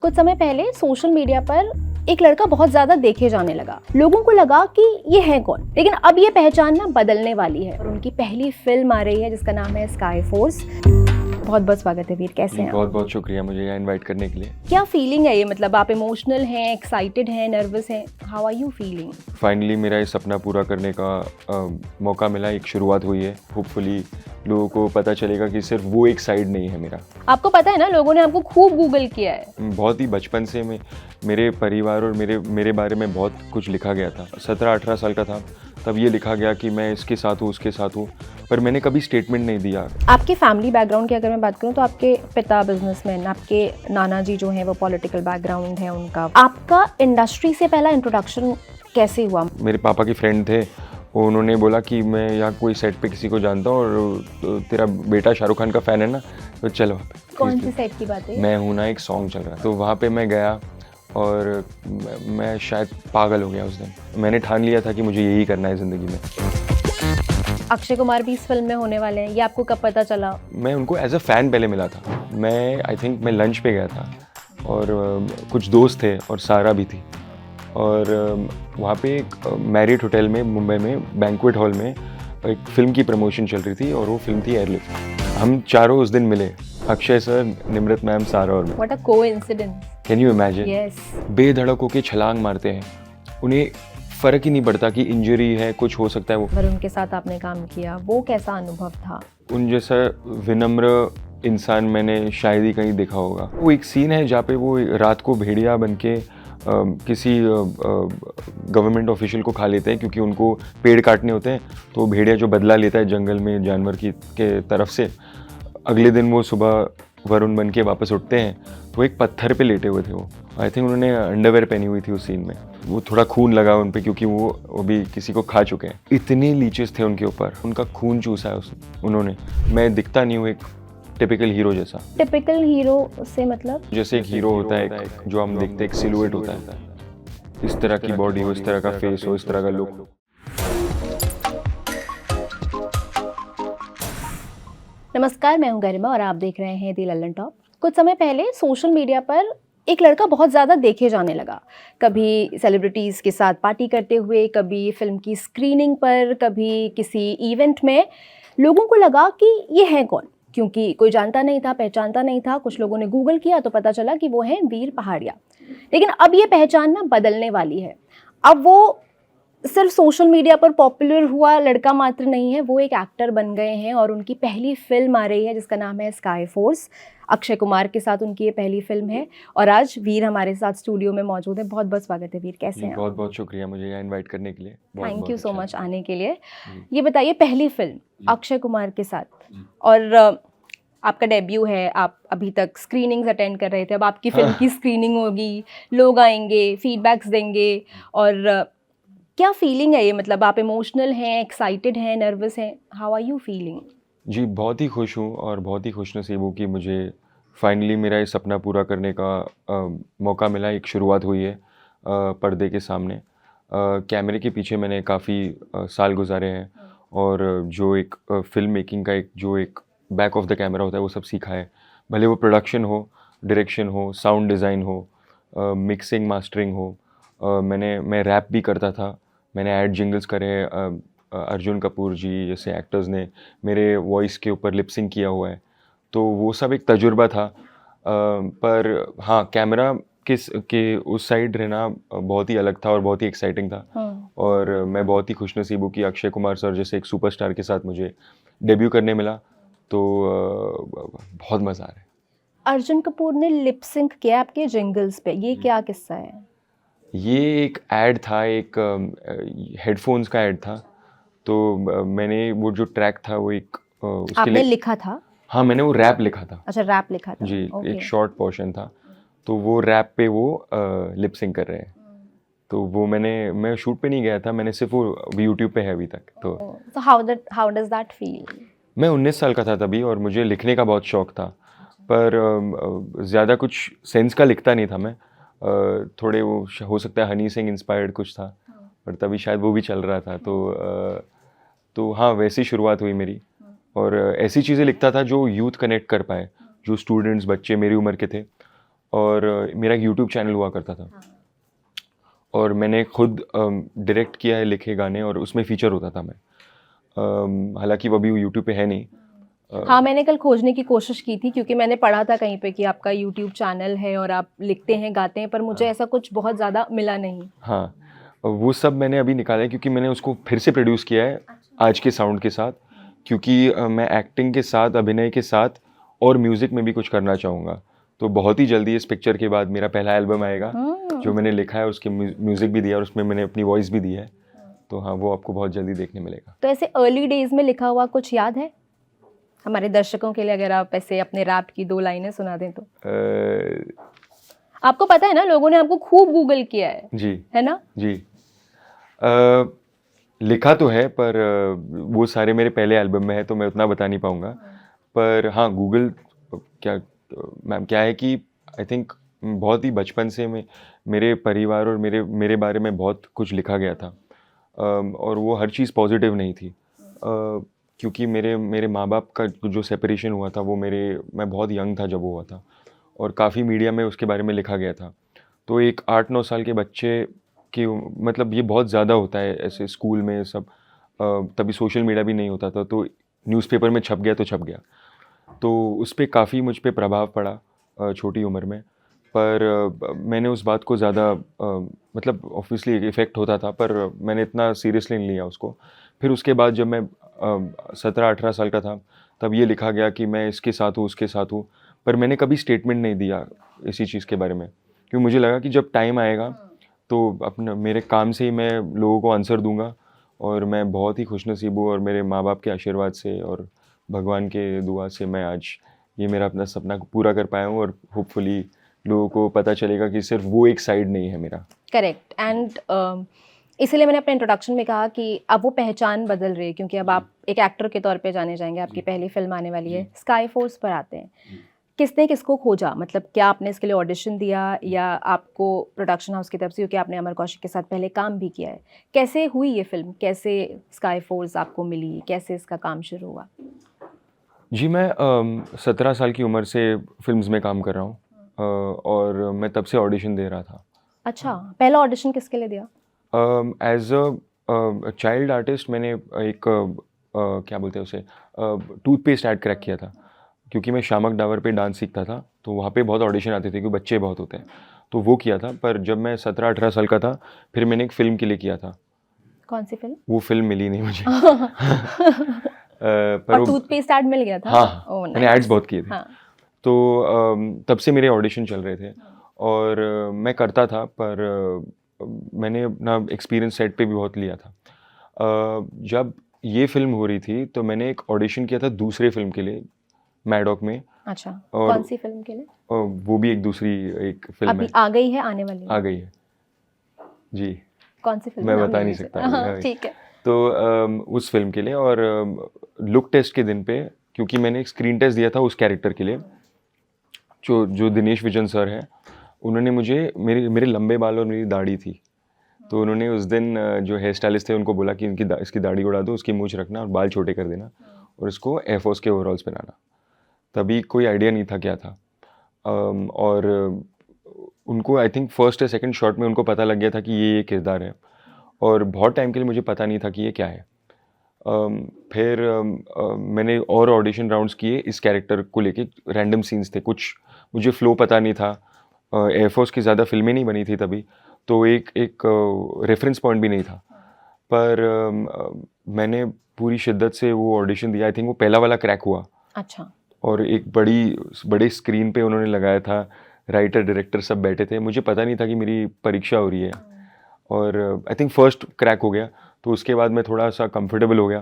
कुछ समय पहले सोशल मीडिया पर एक लड़का बहुत ज्यादा देखे जाने लगा। लोगों को लगा कि ये है कौन, लेकिन अब ये पहचान ना बदलने वाली है और उनकी पहली फिल्म आ रही है जिसका नाम है स्काई फोर्स। बहुत बहुत स्वागत है वीर, कैसे हैं? बहुत बहुत शुक्रिया मुझे यहाँ इनवाइट करने के लिए। क्या फीलिंग है ये, मतलब आप इमोशनल हैं, एक्साइटेड हैं, नर्वस हैं? How are you feeling? Finally मेरा ये सपना पूरा करने का मौका मिला, एक शुरुआत हुई है। होपफुली लोगों को पता चलेगा कि सिर्फ वो एक साइड नहीं है मेरा। आपको पता है ना, लोगों ने आपको खूब गूगल किया है। बहुत ही बचपन से मेरे परिवार और मेरे बारे में बहुत कुछ लिखा गया था। 17-18 साल का था तब ये लिखा गया कि मैं इसके साथ हूँ, उसके साथ हूँ, पर मैंने कभी स्टेटमेंट नहीं दिया। आपके फैमिली बैकग्राउंड की अगर मैं बात करूं तो आपके पिता बिजनेसमैन, आपके नाना जी जो हैं वो पॉलिटिकल बैकग्राउंड है उनका। आपका इंडस्ट्री से पहला इंट्रोडक्शन कैसे हुआ? मेरे पापा के फ्रेंड थे, उन्होंने बोला कि मैं यहाँ कोई सेट पे किसी को जानता हूँ और तेरा बेटा शाहरुख खान का फ़ैन है ना, तो चलो वहाँ पे। कौन सी सेट की बात है? मैं हूँ ना, एक सॉन्ग चल रहा है, तो वहाँ पे मैं गया और मैं शायद पागल हो गया उस दिन। मैंने ठान लिया था कि मुझे यही करना है ज़िंदगी में। अक्षय कुमार भी इस फिल्म में होने वाले हैं, ये आपको कब पता चला? मैं उनको एज अ फ़ैन पहले मिला था। मैं लंच पे गया था और कुछ दोस्त थे और सारा भी थी, और वहाँ पे एक मैरिट होटल में मुंबई में बैंक्वेट हॉल में एक फ़िल्म की प्रमोशन चल रही थी और वो फिल्म थी एयरलिफ्ट। हम चारों उस दिन मिले, अक्षय सर, निम्रत मैम, सारा और मैं। What a coincidence. Can you imagine? Yes. बेधड़क होके छलांग मारते हैं, उन्हें फ़र्क ही नहीं पड़ता कि इंजरी है, कुछ हो सकता है। वो पर उनके साथ आपने काम किया, वो कैसा अनुभव था? उन जैसा विनम्र इंसान मैंने शायद ही कहीं देखा होगा। वो एक सीन है जहाँ पे वो रात को भेड़िया बन के किसी गवर्नमेंट ऑफिशियल को खा लेते हैं, क्योंकि उनको पेड़ काटने होते हैं। तो भेड़िया जो बदला लेता है जंगल में जानवर के तरफ से, अगले दिन वो सुबह वरुण बन के वापस उठते हैं तो एक पत्थर पे लेटे हुए थे वो। आई थिंक उन्होंने अंडरवेयर पहनी हुई थी उस सीन में। वो थोड़ा खून लगा उन पे क्योंकि वो भी किसी को खा चुके हैं। इतने लीचेस थे उनके ऊपर, उनका खून चूसा है उन्होंने। मैं दिखता नहीं हूँ एक टिपिकल हीरो जैसा। टिपिकल हीरो से मतलब? जैसे एक हीरो होता है, जो हम देखते हैं, एक सिलुएट होता है, इस तरह की बॉडी हो, इस तरह का फेस हो, इस तरह का लुक। नमस्कार, मैं हूं गरिमा और आप देख रहे हैं दी लल्लन टॉप। कुछ समय पहले सोशल मीडिया पर एक लड़का बहुत ज़्यादा देखे जाने लगा। कभी सेलिब्रिटीज़ के साथ पार्टी करते हुए, कभी फिल्म की स्क्रीनिंग पर, कभी किसी इवेंट में। लोगों को लगा कि ये है कौन, क्योंकि कोई जानता नहीं था, पहचानता नहीं था। कुछ लोगों ने गूगल किया तो पता चला कि वो हैं वीर पहाड़िया। लेकिन अब ये पहचान ना बदलने वाली है। अब वो सिर्फ सोशल मीडिया पर पॉपुलर हुआ लड़का मात्र नहीं है, वो एक एक्टर बन गए हैं और उनकी पहली फिल्म आ रही है जिसका नाम है स्काई फोर्स। अक्षय कुमार के साथ उनकी ये पहली फिल्म है और आज वीर हमारे साथ स्टूडियो में मौजूद है। बहुत बहुत स्वागत है वीर, कैसे हैं? बहुत बहुत शुक्रिया मुझे यहाँ इनवाइट करने के लिए। थैंक यू सो मच आने के लिए। ये बताइए, पहली फिल्म अक्षय कुमार के साथ और आपका डेब्यू है, आप अभी तक स्क्रीनिंग्स अटेंड कर रहे थे, अब आपकी फिल्म की स्क्रीनिंग होगी, लोग आएंगे, फीडबैक्स देंगे, और क्या फीलिंग है ये, मतलब आप इमोशनल हैं, एक्साइटेड हैं, नर्वस हैं? How are you feeling? जी, बहुत ही खुश हूँ और बहुत ही खुशनसीब हूँ कि मुझे फाइनली मेरा ये सपना पूरा करने का मौका मिला। एक शुरुआत हुई है पर्दे के सामने। कैमरे के पीछे मैंने काफ़ी साल गुजारे हैं और जो एक फिल्म मेकिंग का एक बैक ऑफ द कैमरा होता है वो सब सीखा है। भले वो प्रोडक्शन हो, डायरेक्शन हो, साउंड डिज़ाइन हो, मिक्सिंग मास्टरिंग हो। मैं रैप भी करता था, मैंने ऐड जिंगल्स करे। अर्जुन कपूर जी जैसे एक्टर्स ने मेरे वॉइस के ऊपर लिपसिंग किया हुआ है, तो वो सब एक तजुर्बा था। पर हाँ, कैमरा के उस साइड रहना बहुत ही अलग था और बहुत ही एक्साइटिंग था। और मैं बहुत ही खुशनसीब हूँ कि अक्षय कुमार सर जैसे एक सुपरस्टार के साथ मुझे डेब्यू करने मिला, तो बहुत मज़ा आ रहा है। अर्जुन कपूर ने लिप सिंक किया आपके जिंगल्स पे, ये क्या किस्सा है? ये एक ऐड था, एक हेडफोन्स का ऐड था। तो मैंने वो जो ट्रैक था वो उसके आपने लिए लिखा था? हाँ, मैंने वो रैप लिखा था। अच्छा, रैप लिखा था। जी, ओके। एक शॉर्ट पोर्शन था, तो वो रैप पे वो लिप सिंक कर रहे हैं। तो वो मैं शूट पे नहीं गया था, मैंने सिर्फ वो यूट्यूब पे है अभी तक। तो हाउ डज दैट फील? मैं 19 साल का था तभी और मुझे लिखने का बहुत शौक था, पर ज़्यादा कुछ सेंस का लिखता नहीं था मैं। थोड़े वो हो सकता है हनी सिंह इंस्पायर्ड कुछ था, पर तभी शायद वो भी चल रहा था। तो हाँ, वैसी शुरुआत हुई मेरी। और ऐसी चीज़ें लिखता था जो यूथ कनेक्ट कर पाए, जो स्टूडेंट्स, बच्चे मेरी उम्र के थे, और मेरा एक यूट्यूब चैनल हुआ करता था और मैंने खुद डायरेक्ट किया है लिखे गाने और उसमें फीचर होता था मैं। हालांकि वो अभी यूट्यूब पे है नहीं। हाँ, मैंने कल खोजने की कोशिश की थी क्योंकि मैंने पढ़ा था कहीं पे कि आपका यूट्यूब चैनल है और आप लिखते हैं गाते हैं, पर मुझे ऐसा कुछ बहुत ज़्यादा मिला नहीं। हाँ, वो सब मैंने अभी निकाला है क्योंकि मैंने उसको फिर से प्रोड्यूस किया है आज के साउंड के साथ, क्योंकि मैं एक्टिंग के साथ, अभिनय के साथ और म्यूज़िक में भी कुछ करना चाहूँगा। तो बहुत ही जल्दी इस पिक्चर के बाद मेरा पहला एल्बम आएगा जो मैंने लिखा है, उसके म्यूज़िक भी दिया और उसमें मैंने अपनी वॉइस भी दी है। तो हाँ, वो आपको बहुत जल्दी देखने मिलेगा। तो ऐसे अर्ली डेज में लिखा हुआ कुछ याद है हमारे दर्शकों के लिए, अगर आप ऐसे अपने रैप की 2 लाइनें सुना दें तो? आपको पता है ना, लोगों ने आपको खूब गूगल किया जी है ना? जी। लिखा तो है पर वो सारे मेरे पहले एल्बम में है तो मैं उतना बता नहीं पाऊँगा। पर हाँ, गूगल क्या मैम क्या है कि आई थिंक बहुत ही बचपन से मेरे परिवार और मेरे बारे में बहुत कुछ लिखा गया था। और वो हर चीज़ पॉजिटिव नहीं थी। क्योंकि मेरे माँ बाप का जो सेपरेशन हुआ था वो मैं बहुत यंग था जब वो हुआ था और काफ़ी मीडिया में उसके बारे में लिखा गया था। तो एक 8-9 साल के बच्चे की मतलब ये बहुत ज़्यादा होता है ऐसे स्कूल में सब। तभी सोशल मीडिया भी नहीं होता था तो न्यूज़पेपर में छप गया तो छप गया। तो उस पे काफ़ी मुझ पे प्रभाव पड़ा छोटी उम्र में। पर मैंने उस बात को ज़्यादा मतलब ऑब्वियसली इफ़ेक्ट होता था पर मैंने इतना सीरियसली नहीं लिया उसको। फिर उसके बाद जब मैं 17-18 साल का था तब ये लिखा गया कि मैं इसके साथ हूँ, उसके साथ हूँ। पर मैंने कभी स्टेटमेंट नहीं दिया इसी चीज़ के बारे में, क्योंकि मुझे लगा कि जब टाइम आएगा तो अपना मेरे काम से ही मैं लोगों को आंसर दूंगा। और मैं बहुत ही खुशनसीब हूँ और मेरे माँ बाप के आशीर्वाद से और भगवान के दुआ से मैं आज ये मेरा अपना सपना को पूरा कर पाया हूँ और होपफुली लोगों को पता चलेगा कि सिर्फ वो एक साइड नहीं है मेरा। करेक्ट। एंड इसीलिए मैंने अपने इंट्रोडक्शन में कहा कि अब वो पहचान बदल रही है, क्योंकि अब आप एक एक्टर के तौर पे जाने जाएंगे, आपकी पहली फिल्म आने वाली है। स्काई फोर्स पर आते हैं, किसने किसको खोजा? मतलब क्या आपने इसके लिए ऑडिशन दिया या आपको प्रोडक्शन हाउस की तरफ से, क्योंकि आपने अमर कौशिक के साथ पहले काम भी किया है, कैसे हुई ये फिल्म? कैसे स्काई फोर्स आपको मिली? कैसे इसका काम शुरू हुआ? जी, मैं 17 साल की उम्र से फिल्म्स में काम कर रहा हूँ और मैं तब से ऑडिशन दे रहा था। अच्छा, पहला ऑडिशन किसके लिए दिया? एज अ चाइल्ड आर्टिस्ट मैंने एक क्या बोलते हैं उसे, टूथपेस्ट ऐड क्रैक किया था, क्योंकि मैं शामक डावर पे डांस सीखता था तो वहाँ पे बहुत ऑडिशन आते थे क्योंकि बच्चे बहुत होते हैं। तो वो किया था, पर जब मैं 17-18 साल का था फिर मैंने एक फ़िल्म के लिए किया था। कौन सी फिल्म? वो फिल्म मिली नहीं मुझे। पर और वो टूथपेस्ट ऐड मिल गया था? हाँ, ओह मैंने एड्स नाइस। बहुत किए थे। हाँ। तो तब से मेरे ऑडिशन चल रहे थे और मैं करता था, पर मैंने अपना एक्सपीरियंस सेट पे भी बहुत लिया था। जब ये फिल्म हो रही थी तो मैंने एक ऑडिशन किया था दूसरे फिल्म के लिए, मैडॉक में। अच्छा, और कौन सी फिल्म के लिए? वो भी एक दूसरी एक फिल्म अभी है, आ गई है, आने वाली आ है? गई है जी। कौन सी फिल्म? मैं नाम बता ले नहीं लीजिए। सकता हाँ, अभी। ठीक है। तो उस फिल्म के लिए और लुक टेस्ट के दिन पे, क्योंकि मैंने एक स्क्रीन टेस्ट दिया था उस कैरेक्टर के लिए, जो दिनेश विजन सर हैं, उन्होंने मुझे मेरे लंबे बाल और मेरी दाढ़ी थी, तो उन्होंने उस दिन जो हेयर स्टाइलिस्ट थे उनको बोला कि इसकी दाढ़ी उड़ा दो, उसकी मूंछ रखना और बाल छोटे कर देना और इसको एयरफोर्स के ओवरऑल्स पहनाना। तभी कोई आइडिया नहीं था क्या था। और उनको आई थिंक फर्स्ट या सेकंड शॉट में उनको पता लग गया था कि ये किरदार है, और बहुत टाइम के लिए मुझे पता नहीं था कि ये क्या है। फिर मैंने और ऑडिशन राउंड्स किए इस कैरेक्टर को लेके, रैंडम सीन्स थे कुछ, मुझे फ्लो पता नहीं था। एयरफोर्स की ज़्यादा फिल्में नहीं बनी थी तभी, तो एक रेफरेंस पॉइंट भी नहीं था। पर मैंने पूरी शिद्दत से वो ऑडिशन दिया। आई थिंक वो पहला वाला क्रैक हुआ। अच्छा। और एक बड़े स्क्रीन पे उन्होंने लगाया था, राइटर डायरेक्टर सब बैठे थे, मुझे पता नहीं था कि मेरी परीक्षा हो रही है। और आई थिंक फर्स्ट क्रैक हो गया, तो उसके बाद मैं थोड़ा सा कंफर्टेबल हो गया।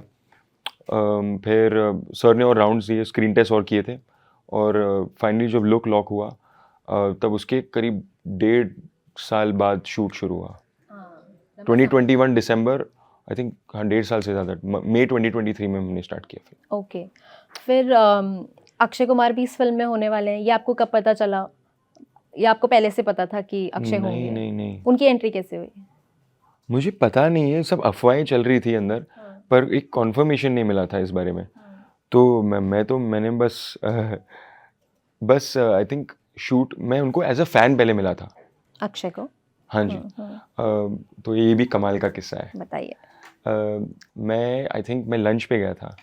फिर सर ने और राउंड्स दिए, स्क्रीन टेस्ट और किए थे, और फाइनली जब लुक लॉक हुआ तब उसके करीब 1.5 साल बाद शूट शुरू हुआ। 2021 दिसंबर, आई थिंक। हाँ, 1.5 साल से ज़्यादा, मई 2023 में हमने स्टार्ट किया फिर। ओके। फिर अक्षय कुमार भी इस फिल्म में होने वाले हैं, ये आपको कब पता चला, या आपको पहले से पता था कि अक्षय होंगे? नहीं, उनकी एंट्री कैसे हुई? मुझे पता नहीं है, सब अफवाहें चल रही थी अंदर, पर एक कॉन्फर्मेशन नहीं मिला था इस बारे में। तो मैंने बस आई थिंक शूट मैं उनको एज अ फ़ैन पहले मिला था। अक्षय को? हाँ जी। तो ये भी कमाल का किस्सा है। बताइए। मैं आई थिंक मैं लंच पे गया था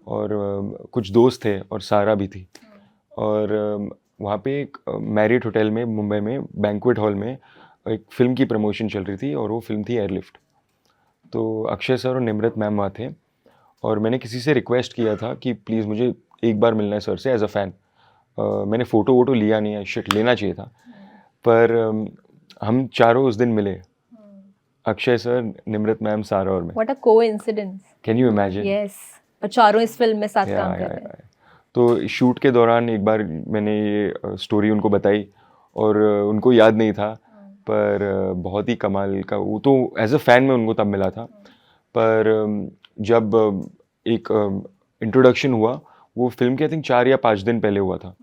और कुछ दोस्त थे और सारा भी थी और वहाँ पे एक मैरियट होटल में मुंबई में बैंक्वेट हॉल में एक फ़िल्म की प्रमोशन चल रही थी और वो फ़िल्म थी एयरलिफ्ट। तो अक्षय सर और निम्रत मैम वहाँ थे और मैंने किसी से रिक्वेस्ट किया था कि प्लीज़ मुझे एक बार मिलना है सर से एज अ फ़ैन। मैंने फ़ोटो वोटो लिया नहीं है, शिट लेना चाहिए था, पर हम चारों उस दिन मिले, अक्षय सर, निम्रत मैम, सारा और मैं। What a coincidence. Can you imagine? Yes, और चारों इस फिल्म में साथ या काम कर रहे हैं। तो शूट के दौरान एक बार मैंने ये स्टोरी उनको बताई और उनको याद नहीं था, पर बहुत ही कमाल का, वो तो एज अ फ़ैन में उनको तब मिला था, पर जब एक इंट्रोडक्शन हुआ, वो फिल्म के आई थिंक 4 या 5 दिन पहले हुआ था,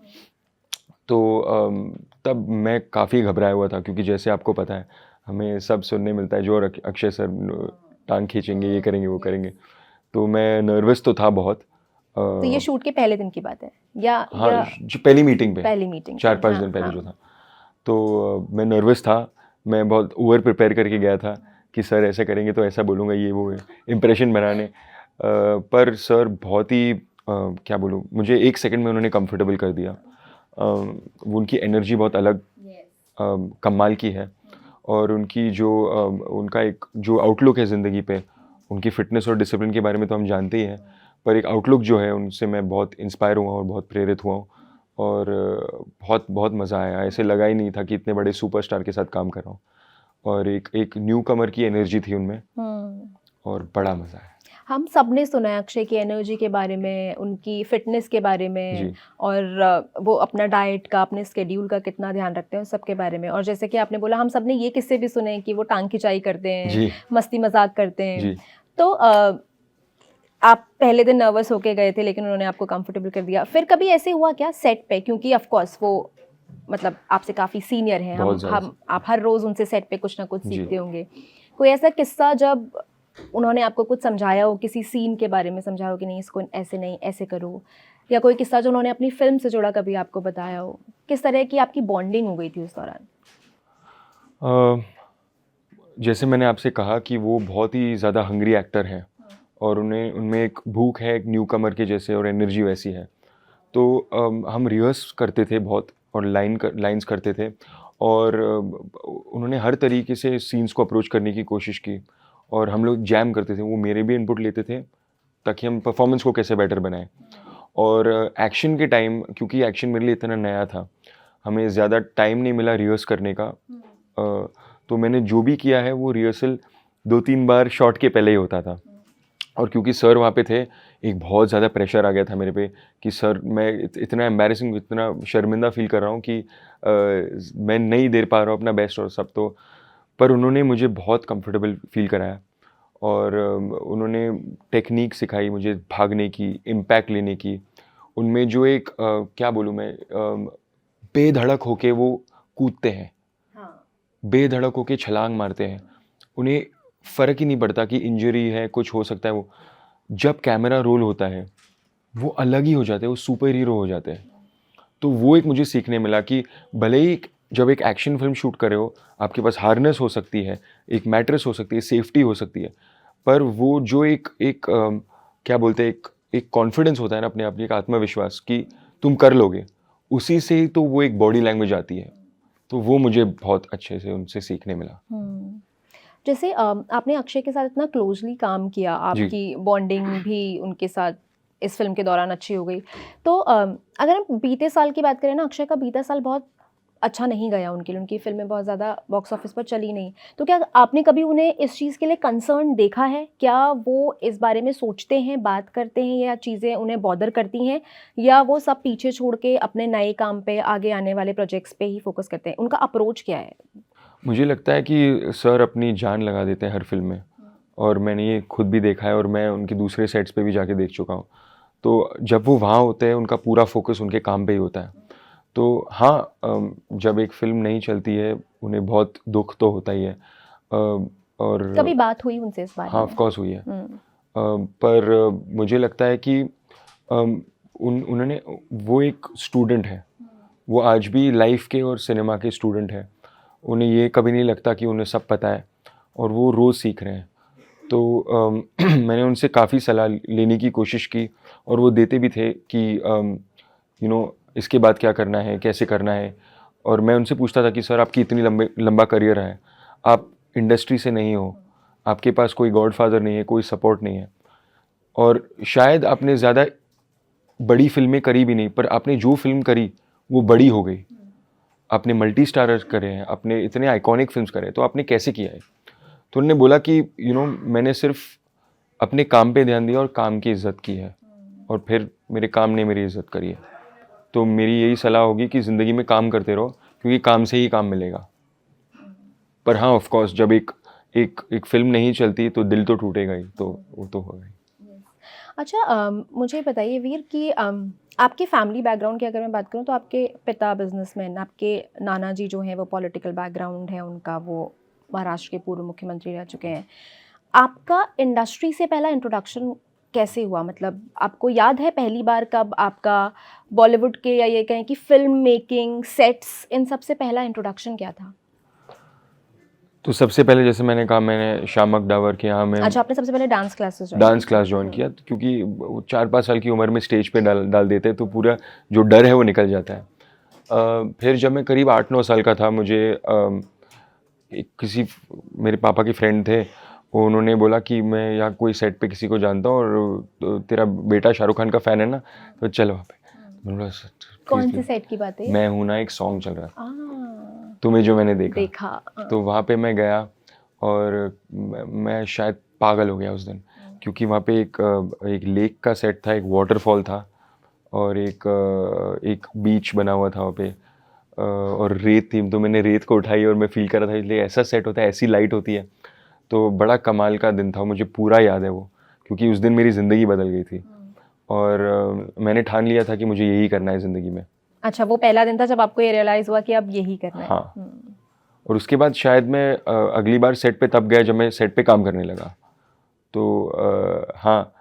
तो तब मैं काफ़ी घबराया हुआ था क्योंकि जैसे आपको पता है हमें सब सुनने मिलता है जो अक्षय सर टांग खींचेंगे, ये करेंगे, वो करेंगे, तो मैं नर्वस तो था बहुत। तो ये शूट के पहले दिन की बात है या हाँ, या जो पहली मीटिंग पे पहली मीटिंग? 4-5 दिन पहले जो था, तो मैं नर्वस था, मैं बहुत ओवर प्रिपेयर करके गया था कि सर ऐसे करेंगे तो ऐसा बोलूँगा, ये वो इम्प्रेशन बनाने, पर सर बहुत ही क्या बोलूँ, मुझे 1 सेकंड में उन्होंने कंफर्टेबल कर दिया। वो उनकी एनर्जी बहुत अलग कमाल की है और उनकी जो उनका एक जो आउटलुक है ज़िंदगी पे, उनकी फ़िटनेस और डिसिप्लिन के बारे में तो हम जानते ही हैं, पर एक आउटलुक जो है उनसे मैं बहुत इंस्पायर हुआ और बहुत प्रेरित हुआ हूँ और बहुत बहुत मज़ा आया। ऐसे लगा ही नहीं था कि इतने बड़े सुपरस्टार के साथ काम कर रहा हूँ और एक न्यू कमर की एनर्जी थी उनमें और बड़ा मज़ा आया। हम सब ने सुना है अक्षय की एनर्जी के बारे में, उनकी फिटनेस के बारे में जी। और वो अपना डाइट का, अपने स्केड्यूल का कितना ध्यान रखते हैं, उस सब के बारे में। और जैसे कि आपने बोला, हम सब ने ये किस्से भी सुने हैं कि वो टांग खिंचाई करते हैं, जी। मस्ती मजाक करते हैं। जी। तो आप पहले दिन नर्वस होके गए थे लेकिन उन्होंने आपको कंफर्टेबल कर दिया। फिर कभी ऐसे हुआ क्या सेट पे, क्योंकि ऑफ कोर्स वो मतलब आपसे काफ़ी सीनियर हैं, बहुत ज़्यादा। हम आप हर रोज़ उनसे सेट पे कुछ ना कुछ जी। सीखते होंगे। कोई ऐसा किस्सा जब उन्होंने आपको कुछ समझाया हो, किसी सीन के बारे में समझाया हो कि नहीं इसको ऐसे नहीं ऐसे करो, या कोई किस्सा जो उन्होंने अपनी फिल्म से जुड़ा कभी आपको बताया हो, किस तरह की आपकी बॉन्डिंग हो गई थी उस दौरान? जैसे मैंने आपसे कहा कि वो बहुत ही ज़्यादा हंग्री एक्टर हैं और उन्हें उनमें एक भूख है एक न्यू कमर के जैसे और एनर्जी वैसी है, तो हम रिहर्स करते थे बहुत और लाइंस करते थे और उन्होंने हर तरीके से सीन्स को अप्रोच करने की कोशिश की और हम लोग जैम करते थे, वो मेरे भी इनपुट लेते थे ताकि हम परफॉर्मेंस को कैसे बेटर बनाएं। और एक्शन के टाइम, क्योंकि एक्शन मेरे लिए इतना नया था, हमें ज़्यादा टाइम नहीं मिला रिहर्स करने का, तो मैंने जो भी किया है वो रिहर्सल 2-3 बार शॉट के पहले ही होता था। और क्योंकि सर वहाँ पे थे, एक बहुत ज़्यादा प्रेशर आ गया था मेरे पे कि सर मैं इतना एम्बैरेसिंग, इतना शर्मिंदा फील कर रहा हूँ कि मैं नहीं दे पा रहा हूँ अपना बेस्ट और सब, तो पर उन्होंने मुझे बहुत कंफर्टेबल फील कराया और उन्होंने टेक्निक सिखाई मुझे भागने की, इम्पैक्ट लेने की। उनमें जो एक क्या बोलूँ मैं, बेधड़क होके वो कूदते हैं, बेधड़क होके छलांग मारते हैं, उन्हें फ़र्क ही नहीं पड़ता कि इंजरी है, कुछ हो सकता है। वो जब कैमरा रोल होता है वो अलग ही हो जाते हैं, वो सुपर हीरो हो जाते हैं। तो वो एक मुझे सीखने मिला कि भले ही जब एक एक्शन फिल्म शूट कर रहे हो, आपके पास हार्नेस हो सकती है, एक मैट्रेस हो सकती है, सेफ्टी हो सकती है, पर वो जो एक एक क्या बोलते हैं, एक कॉन्फिडेंस होता है ना अपने आप में, एक आत्मविश्वास कि तुम कर लोगे, उसी से ही तो वो एक बॉडी लैंग्वेज आती है। तो वो मुझे बहुत अच्छे से उनसे सीखने मिला। जैसे आपने अक्षय के साथ इतना क्लोजली काम किया, जी। आपकी बॉन्डिंग भी उनके साथ इस फिल्म के दौरान अच्छी हो गई। तो अगर हम बीते साल की बात करें ना, अक्षय का बीता साल बहुत अच्छा नहीं गया उनके लिए, उनकी फिल्में बहुत ज़्यादा बॉक्स ऑफिस पर चली नहीं। तो क्या आपने कभी उन्हें इस चीज़ के लिए कंसर्न देखा है? क्या वो इस बारे में सोचते हैं, बात करते हैं, या चीज़ें उन्हें बॉदर करती हैं, या वो सब पीछे छोड़ के अपने नए काम पे, आगे आने वाले प्रोजेक्ट्स पे ही फोकस करते हैं? उनका अप्रोच क्या है? मुझे लगता है कि सर अपनी जान लगा देते हैं हर फिल्म में और मैंने ये खुद भी देखा है और मैं उनके दूसरे सेट्स पे भी जाके देख चुका हूँ। तो जब वो वहाँ होते हैं उनका पूरा फोकस उनके काम पे ही होता है। तो हाँ, जब एक फ़िल्म नहीं चलती है उन्हें बहुत दुःख तो होता ही है, और कभी बात हुई उनसे इस बारे हाँ, में? ऑफ कोर्स हुई है। पर मुझे लगता है कि उन्होंने, वो एक स्टूडेंट है, वो आज भी लाइफ के और सिनेमा के स्टूडेंट हैं। उन्हें ये कभी नहीं लगता कि उन्हें सब पता है, और वो रोज़ सीख रहे हैं। तो मैंने उनसे काफ़ी सलाह लेने की कोशिश की, और वो देते भी थे कि इसके बाद क्या करना है, कैसे करना है। और मैं उनसे पूछता था कि सर, आपकी इतनी लंबा करियर है, आप इंडस्ट्री से नहीं हो, आपके पास कोई गॉडफादर नहीं है, कोई सपोर्ट नहीं है, और शायद आपने ज़्यादा बड़ी फिल्में करी भी नहीं, पर आपने जो फिल्म करी वो बड़ी हो गई। आपने मल्टी स्टारर करे हैं, आपने इतने आइकॉनिक फिल्म्स करे हैं, तो आपने कैसे किया है? तो उन्होंने बोला कि मैंने सिर्फ अपने काम पे ध्यान दिया और काम की इज़्ज़त की है, और फिर मेरे काम ने मेरी इज़्ज़त करी है। तो मेरी यही सलाह होगी कि ज़िंदगी में काम करते रहो, क्योंकि काम से ही काम मिलेगा। पर हाँ, ऑफ कोर्स, जब एक एक एक फिल्म नहीं चलती तो दिल तो टूटेगा ही, तो वो तो होगा ही। अच्छा, मुझे बताइए वीर कि आपके फैमिली बैकग्राउंड की अगर मैं बात करूं तो आपके पिता बिजनेसमैन, आपके नाना जी जो हैं वो पॉलिटिकल बैकग्राउंड है उनका, वो महाराष्ट्र के पूर्व मुख्यमंत्री रह चुके हैं। आपका इंडस्ट्री से पहला इंट्रोडक्शन कैसे हुआ? मतलब आपको याद है पहली बार कब आपका बॉलीवुड के, या ये कहें कि फिल्म मेकिंग, सेट्स, इन सब से पहला इंट्रोडक्शन क्या था? तो सबसे पहले, जैसे मैंने कहा, मैंने शामक डावर के यहाँ में अच्छा, आपने सबसे पहले dance classes dance class join किया, क्योंकि 4-5 साल की उम्र में स्टेज पे डाल देते, तो पूरा जो डर है वो निकल जाता है। फिर जब मैं करीब 8-9 साल का था, मुझे मेरे पापा के फ्रेंड थे, उन्होंने बोला कि मैं यहाँ कोई सेट पे किसी को जानता हूँ, और तो तेरा बेटा शाहरुख खान का फ़ैन है ना, तो चल वहाँ पे। मैंने बोला, कौन से सेट की बात है? मैं हूँ ना, एक सॉन्ग चल रहा था, तुम्हें जो मैंने देखा। तो वहाँ पे मैं गया, और मैं शायद पागल हो गया उस दिन, क्योंकि वहाँ पे एक लेक का सेट था, एक वाटरफॉल था, और एक बीच बना हुआ था वहाँ पे, और रेत थी। तो मैंने रेत को उठाई और मैं फील कर रहा था, इसलिए ऐसा सेट होता है, ऐसी लाइट होती है। तो बड़ा कमाल का दिन था, मुझे पूरा याद है वो, क्योंकि उस दिन मेरी ज़िंदगी बदल गई थी, और मैंने ठान लिया था कि मुझे यही करना है ज़िंदगी में। अच्छा, वो पहला दिन था जब आपको ये रियलाइज़ हुआ कि अब यही करना है। हाँ। और उसके बाद शायद मैं अगली बार सेट पे तब गया जब मैं सेट पे काम करने लगा। तो हाँ,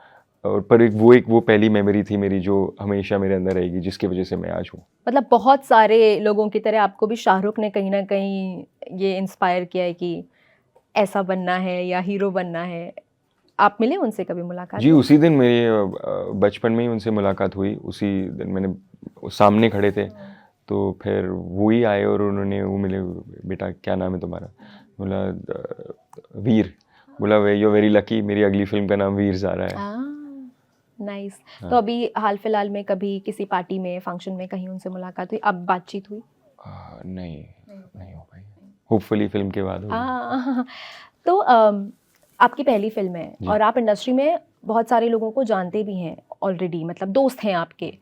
और पर वो पहली मेमोरी थी मेरी, जो हमेशा मेरे अंदर रहेगी, जिसकी वजह से मैं आज हूँ। मतलब बहुत सारे लोगों की तरह आपको भी शाहरुख ने कहीं ना कहीं ये इंस्पायर किया है कि ऐसा बनना है या हीरो बनना है। आप मिले उनसे, कभी मुलाकात जी, हुई? उसी दिन मेरी बचपन में ही उनसे मुलाकात हुई। उसी दिन मैंने सामने खड़े थे, तो फिर वो ही आए और उन्होंने वो मिले, बेटा क्या नाम है तुम्हारा? बोला वीर। बोला यू वेरी लकी, मेरी अगली फिल्म का नाम वीर ज़ारा है। नाइस। तो अभी हाल फिलहाल में कभी किसी पार्टी में, फंक्शन में कहीं उनसे मुलाकात हुई, अब बातचीत हुई? नहीं हो पाई। होपफुली फिल्म के बाद होगी। तो आपकी पहली फिल्म है और आप इंडस्ट्री में बहुत सारे लोगों को जानते भी हैं ऑलरेडी, मतलब दोस्त हैं आपके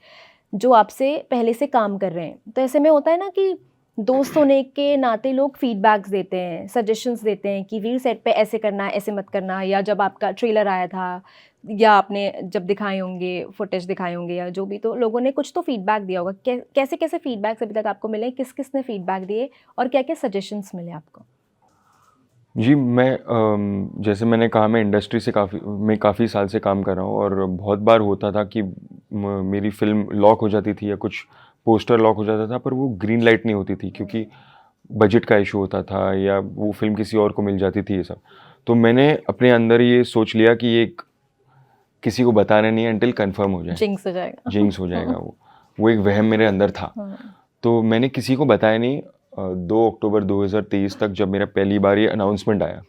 जो आपसे पहले से काम कर रहे हैं। तो ऐसे में होता है ना कि दोस्त होने के नाते लोग फीडबैक्स देते हैं, सजेशंस देते हैं कि वीर सेट पे ऐसे करना है, ऐसे मत करना, या जब आपका ट्रेलर आया था या आपने जब दिखाए होंगे, फुटेज दिखाए होंगे या जो भी, तो लोगों ने कुछ तो फीडबैक दिया होगा। कैसे कैसे फीडबैक्स अभी तक आपको मिले, किस किस ने फीडबैक दिए और क्या क्या सजेशंस मिले आपको? जी, मैं जैसे मैंने कहा, मैं इंडस्ट्री से काफ़ी साल से काम कर रहा हूँ, और बहुत बार होता था कि मेरी फ़िल्म लॉक हो जाती थी या कुछ पोस्टर लॉक हो जाता था, पर वो ग्रीन लाइट नहीं होती थी, क्योंकि बजट का इशू होता था या वो फ़िल्म किसी और को मिल जाती थी, ये सब। तो मैंने अपने अंदर ये सोच लिया कि ये किसी को बताना नहीं है अंटिल कंफर्म हो जाए। जिंक्स हो जाएगा। जिंक्स हो जाएगा वो एक वहम मेरे अंदर था। तो मैंने किसी को बताया नहीं। 2 अक्टूबर 2023 तक जब मेरा पहली बार ये अनाउंसमेंट आया,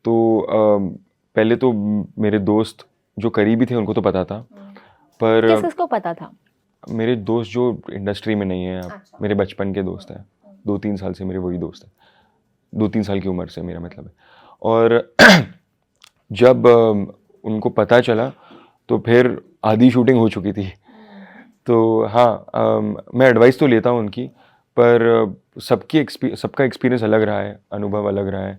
तो पहले तो मेरे दोस्त जो करीबी थे उनको तो पता था, पर किसको पता था? मेरे दोस्त जो इंडस्ट्री में नहीं है, अच्छा। मेरे बचपन के दोस्त हैं, 2-3 साल से मेरे वही दोस्त हैं, 2-3 साल की उम्र से मेरा मतलब है। और जब उनको पता चला तो फिर आधी शूटिंग हो चुकी थी। तो हाँ, मैं एडवाइस तो लेता हूँ उनकी, पर सबका एक्सपीरियंस अलग रहा है, अनुभव अलग रहा है।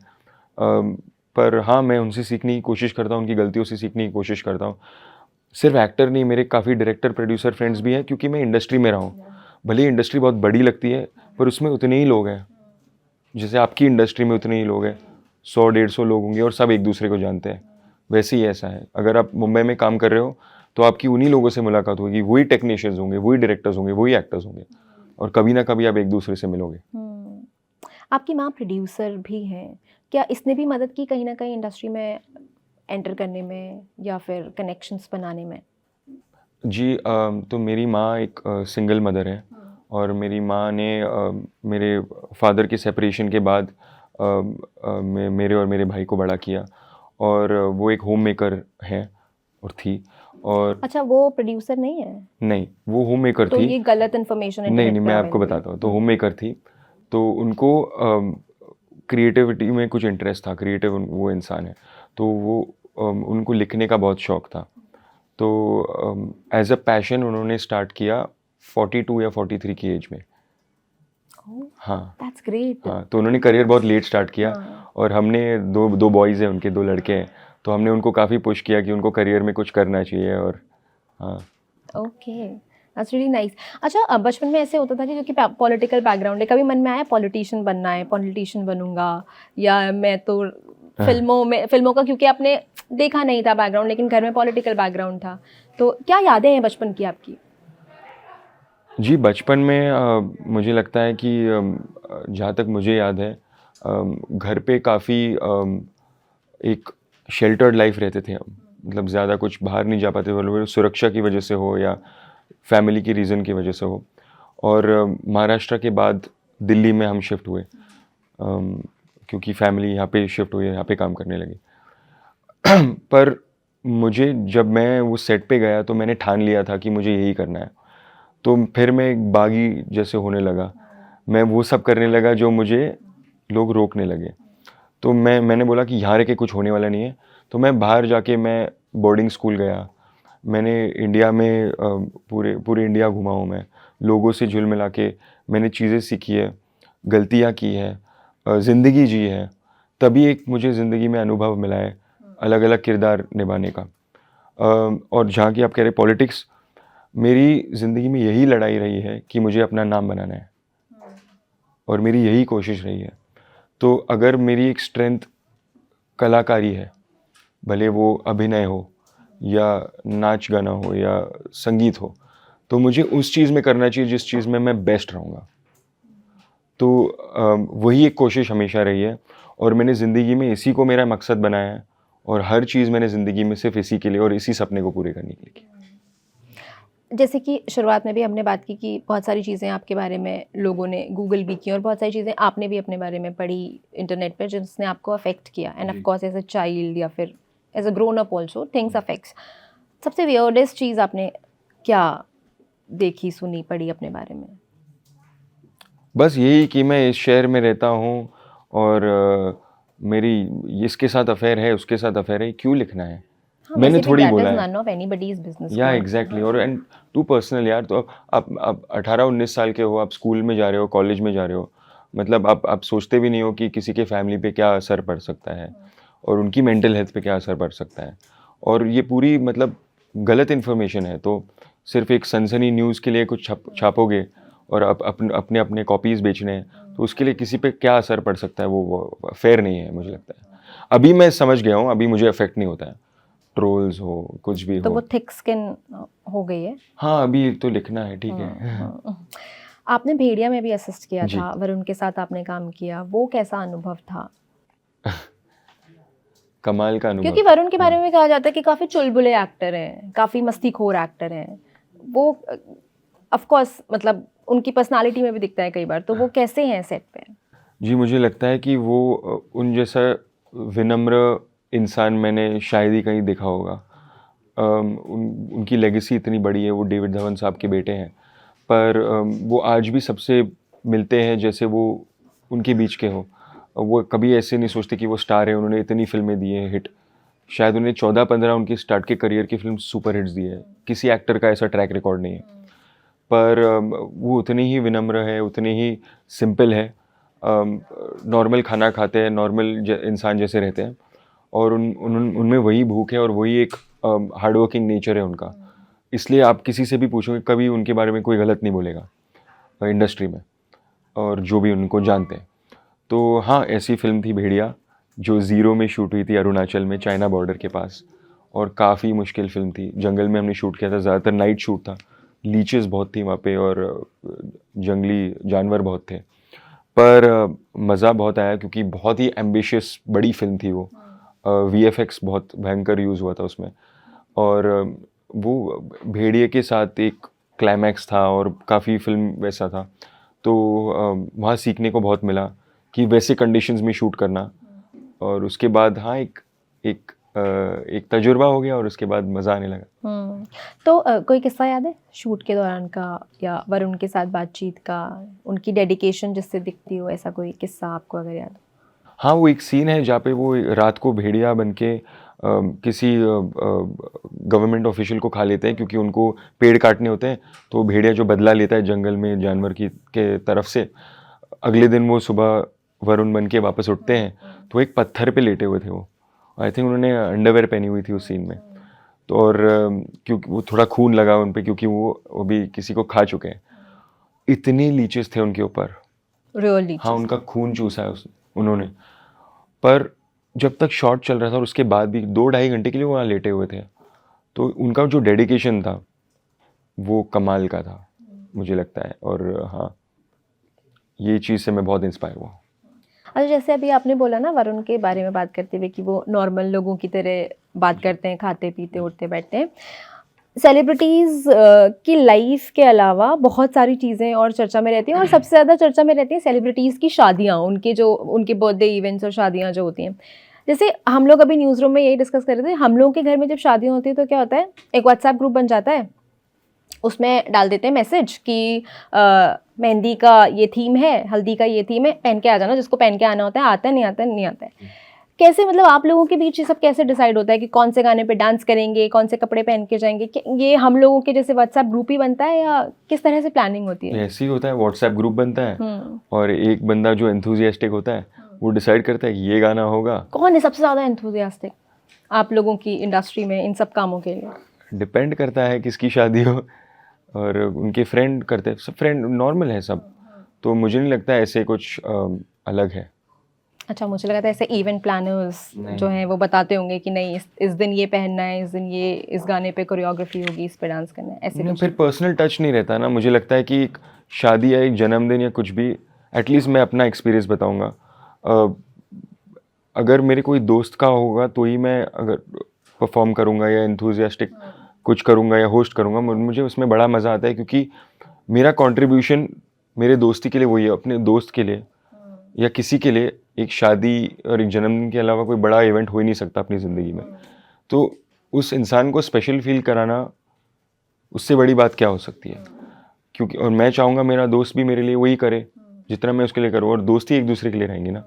पर हाँ, मैं उनसे सीखने की कोशिश करता हूँ, उनकी गलतियों से सीखने की कोशिश करता हूँ। सिर्फ एक्टर नहीं, मेरे काफ़ी डायरेक्टर प्रोड्यूसर फ्रेंड्स भी हैं, क्योंकि मैं इंडस्ट्री में रहा हूँ। भले ही इंडस्ट्री बहुत बड़ी लगती है, पर उसमें उतने ही लोग हैं, जैसे आपकी इंडस्ट्री में उतने ही लोग हैं। 100-150 लोग होंगे और सब एक दूसरे को जानते हैं। वैसे ही ऐसा है, अगर आप मुंबई में काम कर रहे हो तो आपकी उन्हीं लोगों से मुलाकात होगी, वही टेक्नीशियंस होंगे, वही डायरेक्टर्स होंगे, वही एक्टर्स होंगे। और कभी ना कभी आप एक दूसरे से मिलोगे। आपकी माँ प्रोड्यूसर भी हैं, क्या इसने भी मदद की कहीं ना कहीं इंडस्ट्री में एंटर करने में या फिर कनेक्शंस बनाने में? जी तो मेरी माँ एक सिंगल मदर है और मेरी माँ ने मेरे फादर के सेपरेशन के बाद मेरे और मेरे भाई को बड़ा किया और वो एक होम मेकर हैं और थी। और अच्छा, वो प्रोड्यूसर नहीं है? नहीं, वो होम मेकर तो थी। ये गलत इन्फॉर्मेशन नहीं इंटरनेट नहीं, पे मैं आपको अवेलेबल बताता हूँ। तो होम मेकर थी, तो उनको क्रिएटिविटी में कुछ इंटरेस्ट था, क्रिएटिव वो इंसान है, तो वो उनको लिखने का बहुत शौक था। तो एज अ पैशन उन्होंने स्टार्ट किया 42 या 43 की एज में। हाँ दैट्स ग्रेट। हाँ, तो उन्होंने करियर बहुत लेट स्टार्ट किया। हाँ। और हमने दो दो बॉयज़ हैं उनके, 2 लड़के हैं, तो हमने उनको काफ़ी पुश किया कि उनको करियर में कुछ करना चाहिए। और हाँ ओके, दैट्स रियली नाइस। अच्छा, अब बचपन में ऐसे होता था कि क्योंकि पॉलिटिकल बैकग्राउंड है, कभी मन में आया पॉलिटिशियन बनना है, पॉलिटिशियन बनूंगा, या मैं तो फिल्मों का, क्योंकि आपने देखा नहीं था बैकग्राउंड, लेकिन घर में पॉलिटिकल बैकग्राउंड था, तो क्या यादें हैं बचपन की आपकी? जी, बचपन में मुझे लगता है कि जहाँ तक मुझे याद है घर पे काफ़ी एक शेल्टर्ड लाइफ रहते थे हम। मतलब ज़्यादा कुछ बाहर नहीं जा पाते, वो सुरक्षा की वजह से हो या फैमिली की रीज़न की वजह से हो। और महाराष्ट्र के बाद दिल्ली में हम शिफ्ट हुए क्योंकि फैमिली यहाँ पे शिफ्ट हुई है, यहाँ पे काम करने लगी। पर मुझे, जब मैं वो सेट पे गया तो मैंने ठान लिया था कि मुझे यही करना है। तो फिर मैं एक बागी जैसे होने लगा, मैं वो सब करने लगा जो मुझे लोग रोकने लगे। तो मैंने बोला कि यहाँ रह के कुछ होने वाला नहीं है, तो मैं बाहर जाके मैं बोर्डिंग स्कूल गया। मैंने इंडिया में पूरे इंडिया घुमा हूँ मैं, लोगों से जुल मिला के मैंने चीज़ें सीखी है, गलतियाँ की है, ज़िंदगी जी है। तभी एक मुझे ज़िंदगी में अनुभव मिला है अलग अलग किरदार निभाने का। और जहाँ की आप कह रहे पॉलिटिक्स, मेरी ज़िंदगी में यही लड़ाई रही है कि मुझे अपना नाम बनाना है और मेरी यही कोशिश रही है। तो अगर मेरी एक स्ट्रेंथ कलाकारी है, भले वो अभिनय हो या नाच गाना हो या संगीत हो, तो मुझे उस चीज़ में करना चाहिए जिस चीज़ में मैं बेस्ट रहूँगा। तो वही एक कोशिश हमेशा रही है और मैंने ज़िंदगी में इसी को मेरा मकसद बनाया है और हर चीज़ मैंने ज़िंदगी में सिर्फ इसी के लिए और इसी सपने को पूरे करने के लिए की। जैसे कि शुरुआत में भी हमने बात की कि बहुत सारी चीज़ें आपके बारे में लोगों ने गूगल भी की और बहुत सारी चीज़ें आपने भी अपने बारे में पढ़ी इंटरनेट पे जिसने आपको अफेक्ट किया, and of course as a child या फिर as a grown up also things affects. सबसे वियर्डेस्ट चीज़ आपने क्या देखी, सुनी, पढ़ी अपने बारे में? बस यही कि मैं इस शहर में रहता हूँ और मेरी इसके साथ अफेयर है, उसके साथ अफेयर है, क्यों लिखना है? हाँ, मैंने वैसे भी थोड़ी दैट बोला इज है। None of anybody's business. या एग्जैक्टली। और एंड टू पर्सनल यार, तो आप 18-19 साल के हो, आप स्कूल में जा रहे हो, कॉलेज में जा रहे हो, मतलब आप सोचते भी नहीं हो कि किसी के फैमिली पे क्या असर पड़ सकता है और उनकी मेंटल हेल्थ पे क्या असर पड़ सकता है। और ये पूरी मतलब गलत इन्फॉर्मेशन है, तो सिर्फ एक सनसनी न्यूज़ के लिए कुछ छापोगे और अपने अपने कॉपीज़ बेचने हैं, तो उसके लिए किसी पे क्या असर पड़ सकता है, वो फेयर नहीं है मुझे लगता है। अभी मैं समझ गया हूँ, अभी मुझे अफेक्ट नहीं होता है, ट्रोल्स हो, कुछ भी तो हो। वो थिक स्किन हो गई है। हाँ, अभी तो लिखना है, ठीक है। आपने भेड़िया में भी असिस्ट किया जी। था, वरुण के साथ आपने काम किया, वो कैसा अनुभव था? कमाल का अनुभव क्योंकि था। वरुण के बारे में कहा जाता है कि काफ़ी चुलबुले एक्टर हैं, काफ़ी मस्तीखोर एक्टर हैं। वो ऑफ कोर्स मतलब उनकी पर्सनालिटी में भी दिखता है कई बार, तो वो कैसे हैं सेट पे? जी, मुझे लगता है कि वो उन जैसा विनम्र इंसान मैंने शायद ही कहीं देखा होगा। उनकी लेगेसी इतनी बड़ी है, वो डेविड धवन साहब के बेटे हैं, पर वो आज भी सबसे मिलते हैं जैसे वो उनके बीच के हों। वो कभी ऐसे नहीं सोचते कि वो स्टार है, उन्होंने इतनी फिल्में दी हैं हिट। शायद उन्हें 14-15 उनकी स्टार्ट के करियर की फिल्म सुपर हिट्स दी है। किसी एक्टर का ऐसा ट्रैक रिकॉर्ड नहीं है। पर वो उतने ही विनम्र है, उतने ही सिंपल है, नॉर्मल खाना खाते हैं, नॉर्मल इंसान जैसे रहते हैं और उनमें वही भूख है और वही एक हार्ड वर्किंग नेचर है उनका। इसलिए आप किसी से भी पूछोगे, कभी उनके बारे में कोई गलत नहीं बोलेगा इंडस्ट्री में, और जो भी उनको जानते हैं। तो हाँ, ऐसी फिल्म थी भेड़िया, जो ज़ीरो में शूट हुई थी अरुणाचल में, चाइना बॉर्डर के पास, और काफ़ी मुश्किल फिल्म थी। जंगल में हमने शूट किया था, ज़्यादातर नाइट शूट था, लीचेस बहुत थी वहाँ पे और जंगली जानवर बहुत थे, पर मज़ा बहुत आया क्योंकि बहुत ही एम्बिशियस बड़ी फिल्म थी वो। वीएफएक्स बहुत भयंकर यूज़ हुआ था उसमें, और वो भेड़िए के साथ एक क्लाइमैक्स था और काफ़ी फिल्म वैसा था। तो वहाँ सीखने को बहुत मिला कि वैसे कंडीशंस में शूट करना, और उसके बाद हाँ एक एक तजुर्बा हो गया और उसके बाद मज़ा आने लगा। तो कोई किस्सा याद है शूट के दौरान का, या वरुण के साथ बातचीत का, उनकी डेडिकेशन जिससे दिखती हो, ऐसा कोई किस्सा आपको अगर याद हो? हाँ, वो एक सीन है जहाँ पे वो रात को भेड़िया बन के किसी गवर्नमेंट ऑफिशियल को खा लेते हैं क्योंकि उनको पेड़ काटने होते हैं। तो भेड़िया जो बदला लेता है जंगल में जानवर की के तरफ से, अगले दिन वो सुबह वरुण बन के वापस उठते हैं तो एक पत्थर पे लेटे हुए थे वो। आई थिंक उन्होंने अंडरवेयर पहनी हुई थी उस सीन में। तो और क्योंकि वो थोड़ा खून लगा उन पे क्योंकि वो अभी किसी को खा चुके हैं। इतने लीचेस थे उनके ऊपर। रियली? हाँ, उनका खून चूसा है उन्होंने। पर जब तक शॉट चल रहा था और उसके बाद भी 2-2.5 घंटे के लिए वो वहाँ लेटे हुए थे, तो उनका जो डेडिकेशन था वो कमाल का था मुझे लगता है। और हाँ, ये चीज़ से मैं बहुत इंस्पायर हुआ। अच्छा, जैसे अभी आपने बोला ना वरुण के बारे में बात करते हुए कि वो नॉर्मल लोगों की तरह बात करते हैं, खाते पीते उठते बैठते हैं। सेलिब्रिटीज़ की लाइफ के अलावा बहुत सारी चीज़ें और चर्चा में रहती हैं, और सबसे ज़्यादा चर्चा में रहती हैं सेलिब्रिटीज़ की शादियाँ, उनके बर्थडे इवेंट्स और शादियाँ जो होती हैं। जैसे हम लोग अभी न्यूज़ रूम में यही डिस्कस कर रहे थे, हम लोगों के घर में जब शादियाँ होती है तो क्या होता है, एक व्हाट्सएप ग्रुप बन जाता है, उसमें डाल देते हैं मैसेज कि मेहंदी का ये थीम है, हल्दी का ये थीम है, पहन के आ जाना, जिसको पहन के आना होता है आता है, नहीं आता है नहीं आता है। कैसे, मतलब आप लोगों के बीच ये सब कैसे डिसाइड होता है कि कौन से गाने पे डांस करेंगे, कौन से कपड़े पहन के जाएंगे? ये हम लोगों के जैसे व्हाट्सएप ग्रुप ही बनता है या किस तरह से प्लानिंग होती है? ऐसे ही होता है, व्हाट्सएप ग्रुप बनता है और एक बंदा जो एंथुजियास्टिक होता है वो डिसाइड करता है कि ये गाना होगा। कौन है सबसे ज़्यादा एंथुजियास्टिक आप लोगों की इंडस्ट्री में इन सब कामों के लिए? डिपेंड करता है किसकी शादी हो, और उनके फ्रेंड करते हैं, सब फ्रेंड नॉर्मल है सब। तो मुझे नहीं लगता ऐसे कुछ अलग है। अच्छा, मुझे लगा था ऐसे इवेंट प्लानर्स जो हैं वो बताते होंगे कि नहीं इस दिन ये पहनना है, इस दिन ये, इस गाने पे कोरियोग्राफी होगी, इस पे डांस करना है, ऐसे नहीं, कुछ? फिर पर्सनल टच नहीं रहता ना। मुझे लगता है कि एक शादी या एक जन्मदिन या कुछ भी, एटलीस्ट मैं अपना एक्सपीरियंस बताऊंगा। अगर मेरे कोई दोस्त का होगा तो ही मैं अगर परफॉर्म करूंगा या एंथुजियास्टिक कुछ करूंगा या होस्ट करूंगा, मुझे उसमें बड़ा मज़ा आता है क्योंकि मेरा कंट्रीब्यूशन मेरे दोस्ती के लिए वही है। अपने दोस्त के लिए या किसी के लिए एक शादी और एक जन्मदिन के अलावा कोई बड़ा इवेंट हो ही नहीं सकता अपनी ज़िंदगी में। तो उस इंसान को स्पेशल फील कराना, उससे बड़ी बात क्या हो सकती है? क्योंकि और मैं चाहूँगा मेरा दोस्त भी मेरे लिए वही करे जितना मैं उसके लिए करूँ, और दोस्ती एक दूसरे के लिए रहेंगे ना।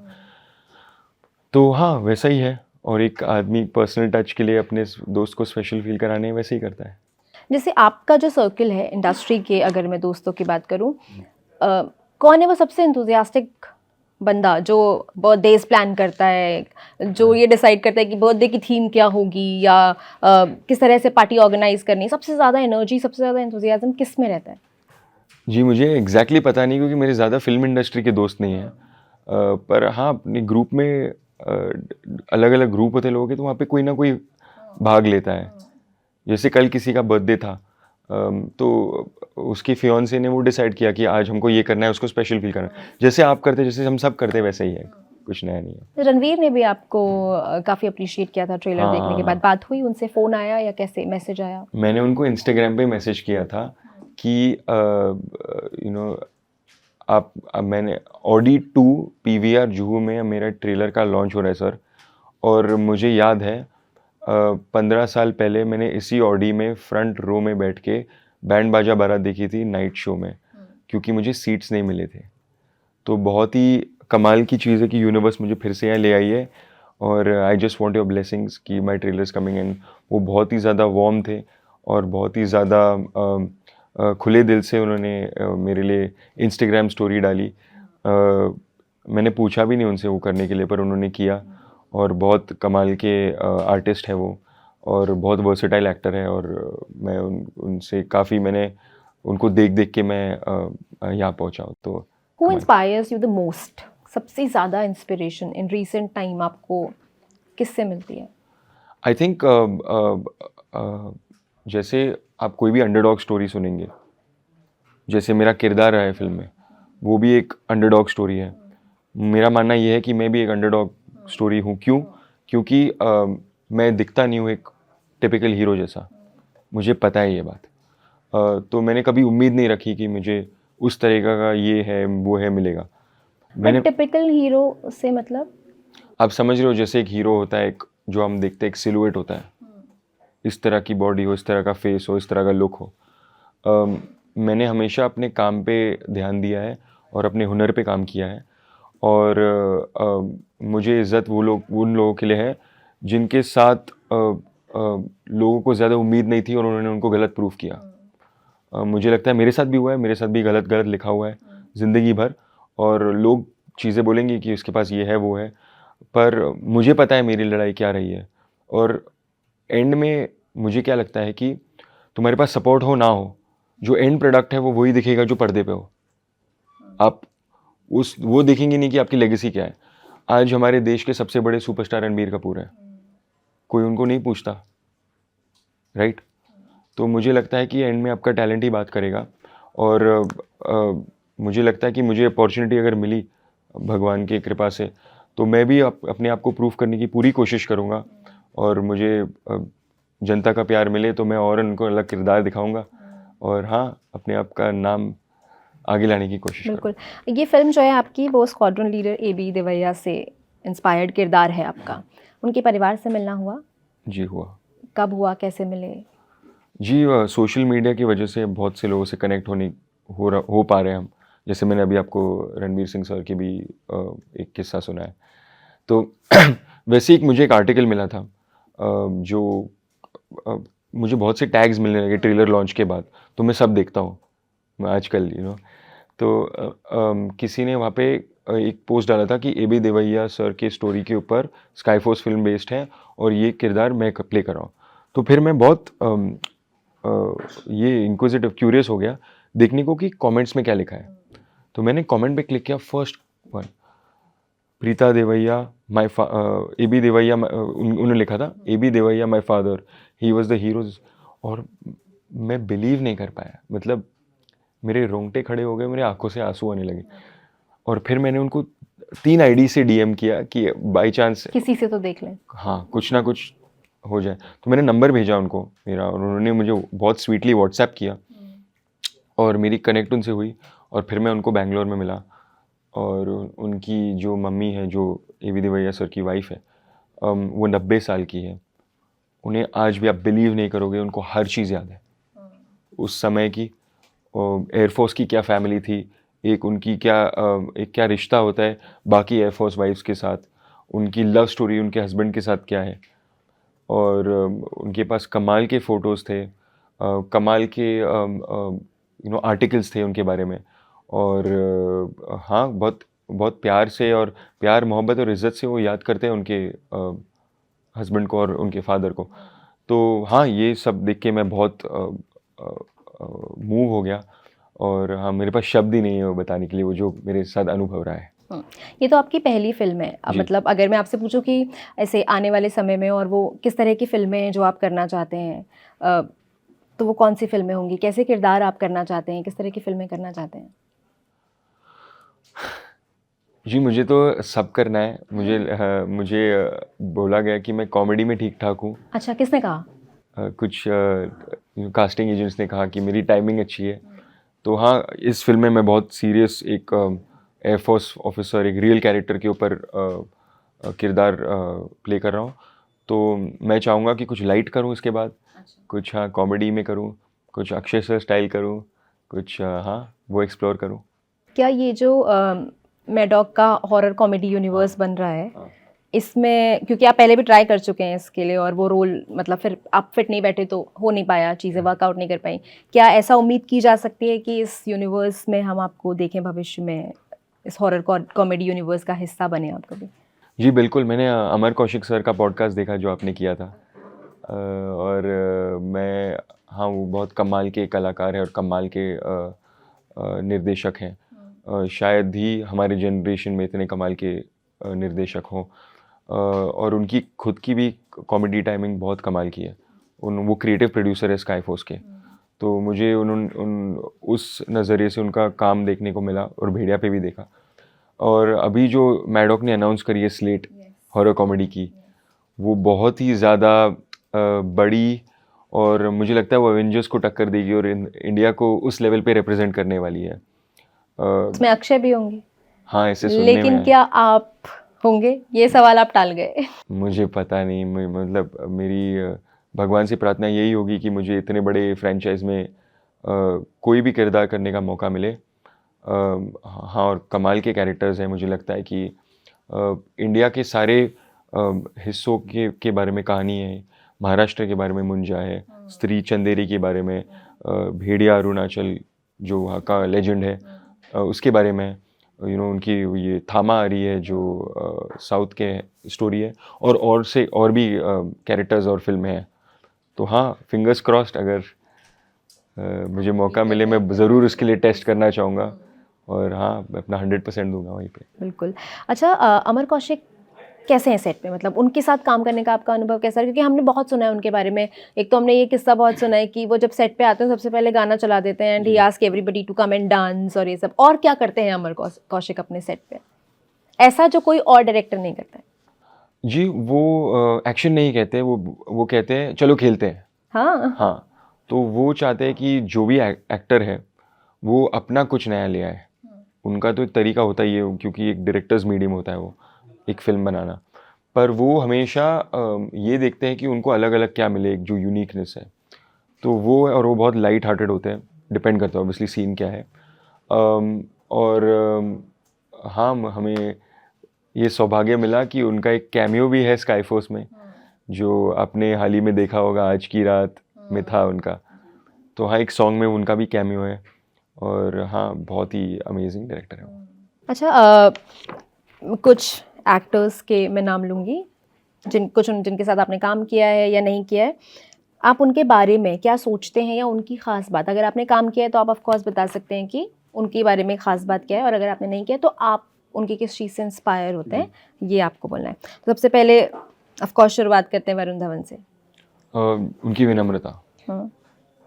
तो हाँ, वैसा ही है। और एक आदमी पर्सनल टच के लिए अपने दोस्त को स्पेशल फील कराने वैसे ही करता है। जैसे आपका जो सर्किल है इंडस्ट्री के, अगर मैं दोस्तों की बात करूं, कौन है वो सबसे एंथुजियास्टिक बंदा जो बर्थडेज प्लान करता है, जो ये डिसाइड करता है कि बर्थडे की थीम क्या होगी या किस तरह से पार्टी ऑर्गेनाइज करनी है? सबसे ज़्यादा एनर्जी, सबसे ज़्यादा एंथुजियाज्म किस में रहता है? जी, मुझे एग्जैक्टली पता नहीं क्योंकि मेरे ज़्यादा फिल्म इंडस्ट्री के दोस्त नहीं हैं। पर हाँ, अपने ग्रुप में अलग अलग ग्रुप होते हैं लोगों के, तो वहाँ पे कोई ना कोई भाग लेता है। जैसे कल किसी का बर्थडे था, तो उसकी फियोन्से ने वो डिसाइड किया कि आज हमको ये करना है, उसको स्पेशल फील करना है। जैसे आप करते, जैसे हम सब करते वैसे ही है, कुछ नया नहीं है। रणवीर ने भी आपको काफ़ी अप्रिशिएट किया था ट्रेलर हाँ, देखने के बाद, बात हुई उनसे, फ़ोन आया या कैसे मैसेज आया? मैंने उनको इंस्टाग्राम पे मैसेज किया था कि यू नो अब मैंने ऑडी 2 पीवीआर जुहू में मेरा ट्रेलर का लॉन्च हो रहा है सर। और मुझे याद है 15 साल पहले मैंने इसी ऑडी में फ्रंट रो में बैठ के बैंड बाजा बारात देखी थी नाइट शो में, क्योंकि मुझे सीट्स नहीं मिले थे। तो बहुत ही कमाल की चीज़ है कि यूनिवर्स मुझे फिर से यहाँ ले आई है। और I just want your blessings कि माई ट्रेलर्स कमिंग इन। वो बहुत ही ज़्यादा वार्म थे और बहुत ही ज़्यादा खुले दिल से उन्होंने मेरे लिए इंस्टाग्राम स्टोरी डाली। मैंने पूछा भी नहीं उनसे वो करने के लिए, पर उन्होंने किया। और बहुत कमाल के आर्टिस्ट है वो, और बहुत वर्सेटाइल एक्टर है। और मैं उनसे काफ़ी, मैंने उनको देख देख के मैं यहाँ पहुँचा हूँ। तो Who inspires you the most? सबसे ज़्यादा इंस्पिरेशन इन रीसेंट टाइम आपको किससे मिलती है? आई थिंक जैसे आप कोई भी अंडरडॉग स्टोरी सुनेंगे जैसे मेरा किरदार रहा है फिल्म में, वो भी एक अंडरडॉग स्टोरी है। मेरा मानना ये है कि मैं भी एक अंडरडॉग स्टोरी हूँ। क्यों? क्योंकि मैं दिखता नहीं हूँ एक टिपिकल हीरो जैसा, मुझे पता है ये बात। तो मैंने कभी उम्मीद नहीं रखी कि मुझे उस तरीक़ा का ये है वो है मिलेगा। मैंने टिपिकल हीरो से मतलब? आप समझ रहे हो, जैसे एक हीरो होता है, एक जो हम देखते हैं एक सिलुएट होता है, इस तरह की बॉडी हो, इस तरह का फेस हो, इस तरह का लुक हो। मैंने हमेशा अपने काम पे ध्यान दिया है और अपने हुनर पे काम किया है। और मुझे इज़्ज़त वो लोग उन लोगों के लिए है जिनके साथ लोगों को ज़्यादा उम्मीद नहीं थी और उन्होंने उनको गलत प्रूफ किया। मुझे लगता है मेरे साथ भी हुआ है, मेरे साथ भी गलत गलत लिखा हुआ है ज़िंदगी भर, और लोग चीज़ें बोलेंगे कि उसके पास ये है वो है, पर मुझे पता है मेरी लड़ाई क्या रही है। और एंड में मुझे क्या लगता है कि तुम्हारे पास सपोर्ट हो ना हो, जो एंड प्रोडक्ट है वो वही दिखेगा जो पर्दे पे हो। आप वो देखेंगे नहीं कि आपकी लेगेसी क्या है। आज हमारे देश के सबसे बड़े सुपरस्टार रणबीर कपूर हैं, कोई उनको नहीं पूछता, राइट? तो मुझे लगता है कि एंड में आपका टैलेंट ही बात करेगा। और मुझे लगता है कि मुझे अपॉर्चुनिटी अगर मिली भगवान की कृपा से, तो मैं भी अपने आप को प्रूव करने की पूरी कोशिश करूँगा। और मुझे जनता का प्यार मिले तो मैं और उनको अलग किरदार दिखाऊंगा, और हाँ, अपने आप का नाम आगे लाने की कोशिश बिल्कुल। ये फिल्म जो है आपकी, वो स्क्वाड्रन लीडर AB देवैया से इंस्पायर्ड किरदार है आपका। उनके परिवार से मिलना हुआ? जी हुआ। कब हुआ, कैसे मिले? जी सोशल मीडिया की वजह से बहुत से लोगों से कनेक्ट हो पा रहे हैं हम। जैसे मैंने अभी आपको रणवीर सिंह सर की भी एक किस्सा सुना है। तो वैसे ही मुझे एक आर्टिकल मिला था, जो मुझे बहुत से टैग्स मिलने लगे ट्रेलर लॉन्च के बाद, तो मैं सब देखता हूँ मैं आजकल, तो किसी ने वहाँ पे एक पोस्ट डाला था कि AB देवैया सर के स्टोरी के ऊपर स्काई फोर्स फिल्म बेस्ड है और ये किरदार मैं प्ले कर रहा हूँ। तो फिर मैं बहुत ये इंक्विजिटिव क्यूरियस हो गया देखने को कि कमेंट्स में क्या लिखा है। तो मैंने कमेंट पे क्लिक किया, first one, Preeta Devaiah AB Devaiah, उन्होंने लिखा था AB Devaiah my father, he was the heroes. और मैं बिलीव नहीं कर पाया, मतलब मेरे रोंगटे खड़े हो गए, मेरे आंखों से आंसू आने लगे। और फिर मैंने उनको 3 ID से DM किया कि बाई चांस किसी से तो देख लें। हाँ, कुछ ना कुछ हो जाए। तो मैंने नंबर भेजा उनको मेरा, और उन्होंने मुझे बहुत स्वीटली व्हाट्सएप किया और मेरी कनेक्ट उनसे हुई। और फिर मैं उनको बैंगलोर में मिला, और उनकी जो मम्मी है, जो AB देवैया सर की वाइफ है, वो 90 साल की है। उन्हें आज भी, आप बिलीव नहीं करोगे, उनको हर चीज़ याद है उस समय की। एयरफोर्स की क्या फैमिली थी, एक उनकी क्या एक क्या रिश्ता होता है बाकी एयरफोर्स वाइफ्स के साथ, उनकी लव स्टोरी उनके हस्बैंड के साथ क्या है। और उनके पास कमाल के फ़ोटोज़ थे, कमाल के आर्टिकल्स थे उनके बारे में। और हाँ, बहुत बहुत प्यार से, और प्यार मोहब्बत और इज़्ज़त से वो याद करते हैं उनके हस्बैंड को और उनके फादर को। तो हाँ, ये सब देख के मैं बहुत मूव हो गया। और हाँ, मेरे पास शब्द ही नहीं है वो बताने के लिए, वो जो मेरे साथ अनुभव रहा है। ये तो आपकी पहली फिल्म है। अब जी। मतलब अगर मैं आपसे पूछूं कि ऐसे आने वाले समय में और वो किस तरह की फिल्में जो आप करना चाहते हैं, तो वो कौन सी फिल्में होंगी? कैसे किरदार आप करना चाहते हैं? किस तरह की फिल्में करना चाहते हैं? जी, मुझे तो सब करना है। मुझे बोला गया कि मैं कॉमेडी में ठीक-ठाक हूँ। अच्छा, किसने कहा? कुछ कास्टिंग एजेंट्स ने कहा कि मेरी टाइमिंग अच्छी है। तो हाँ, इस फ़िल्म में मैं बहुत सीरियस एक एयरफोर्स ऑफिसर, एक रियल कैरेक्टर के ऊपर किरदार प्ले कर रहा हूँ। तो मैं चाहूँगा कि कुछ लाइट करूँ इसके बाद, कुछ हाँ कॉमेडी में करूँ, कुछ अक्षय सर स्टाइल करूँ, कुछ हाँ वो एक्सप्लोर करूँ। क्या ये जो मैडॉक का हॉरर कॉमेडी यूनिवर्स बन रहा है, इसमें क्योंकि आप पहले भी ट्राई कर चुके हैं इसके लिए, और वो रोल मतलब फिर आप फिट नहीं बैठे तो हो नहीं पाया, चीज़ें वर्कआउट नहीं कर पाई, क्या ऐसा उम्मीद की जा सकती है कि इस यूनिवर्स में हम आपको देखें भविष्य में, इस हॉरर कॉमेडी यूनिवर्स का हिस्सा बने आप कभी? जी बिल्कुल, मैंने अमर कौशिक सर का पॉडकास्ट देखा जो आपने किया था। और मैं हाँ, वो बहुत कमाल के कलाकार हैं और कमाल के निर्देशक हैं। शायद ही हमारे जनरेशन में इतने कमाल के निर्देशक हों। और उनकी खुद की भी कॉमेडी टाइमिंग बहुत कमाल की है। वो क्रिएटिव प्रोड्यूसर है स्काई फोर्स के। तो मुझे उस नज़रिए से उनका काम देखने को मिला और भेड़िया पे भी देखा। और अभी जो मैडॉक ने अनाउंस करी है स्लेट हॉरर कॉमेडी की, वो बहुत ही ज़्यादा बड़ी, और मुझे लगता है वो एवेंजर्स को टक्कर देगी और इंडिया को उस लेवल पे रिप्रेजेंट करने वाली है। उसमें अक्षय भी होंगे, हाँ, ऐसे सुनने लेकिन में क्या आप होंगे? ये सवाल आप टाल गए। मुझे पता नहीं, मतलब मेरी भगवान से प्रार्थना यही होगी कि मुझे इतने बड़े फ्रेंचाइज में कोई भी किरदार करने का मौका मिले। हाँ, और कमाल के कैरेक्टर्स हैं। मुझे लगता है कि इंडिया के सारे हिस्सों के बारे में कहानी है। महाराष्ट्र के बारे में मुंजा है, स्त्री चंदेरी के बारे में, भेड़िया अरुणाचल जो वहाँ का लेजेंड है उसके बारे में, उनकी ये थामा आ रही है जो साउथ के स्टोरी है, और से और भी कैरेक्टर्स और फिल्में हैं। तो हाँ, फिंगर्स क्रॉस्ड, अगर मुझे मौका मिले मैं ज़रूर उसके लिए टेस्ट करना चाहूँगा, और हाँ, मैं अपना 100% दूंगा वहीं पे। बिल्कुल। अच्छा, अमर कौशिक कैसे हैं सेट पे? मतलब उनके साथ काम करने का आपका अनुभव कैसा है? क्योंकि हमने बहुत सुना है उनके बारे में। एक तो हमने ये किस्सा बहुत सुना है कि वो जब सेट पे आते हैं सबसे पहले गाना चला देते हैं, and he asks everybody to come and dance, और ये सब। और क्या करते हैं अमर कौशिक अपने सेट पे, ऐसा जो कोई और डायरेक्टर नहीं करता है? जी, वो एक्शन नहीं कहते, वो कहते हैं चलो खेलते हैं। हाँ। हाँ, तो वो चाहते हैं कि जो भी एक्टर है वो अपना कुछ नया ले आए। उनका तो एक तरीका होता ही है, क्योंकि एक डायरेक्टर्स मीडियम होता है वो, एक फिल्म बनाना। पर वो हमेशा ये देखते हैं कि उनको अलग अलग क्या मिले, एक जो यूनिकनेस है। तो वो बहुत लाइट हार्टेड होते हैं, डिपेंड करता है ऑब्वियसली सीन क्या है। और हाँ, हमें ये सौभाग्य मिला कि उनका एक कैमियो भी है स्काई फोर्स में, जो आपने हाल ही में देखा होगा, आज की रात में था उनका। तो हाँ, एक सॉन्ग में उनका भी कैमियो है, और हाँ, बहुत ही अमेजिंग डायरेक्टर है वो। अच्छा, कुछ एक्टर्स के मैं नाम लूँगी जिनके साथ आपने काम किया है या नहीं किया है, आप उनके बारे में क्या सोचते हैं, या उनकी ख़ास बात? अगर आपने काम किया है तो आप ऑफ कोर्स बता सकते हैं कि उनके बारे में ख़ास बात क्या है, और अगर आपने नहीं किया तो आप उनकी किस चीज़ से इंस्पायर होते हैं, ये आपको बोलना है। तो सबसे पहले ऑफ कोर्स शुरुआत करते हैं वरुण धवन से। उनकी विनम्रता।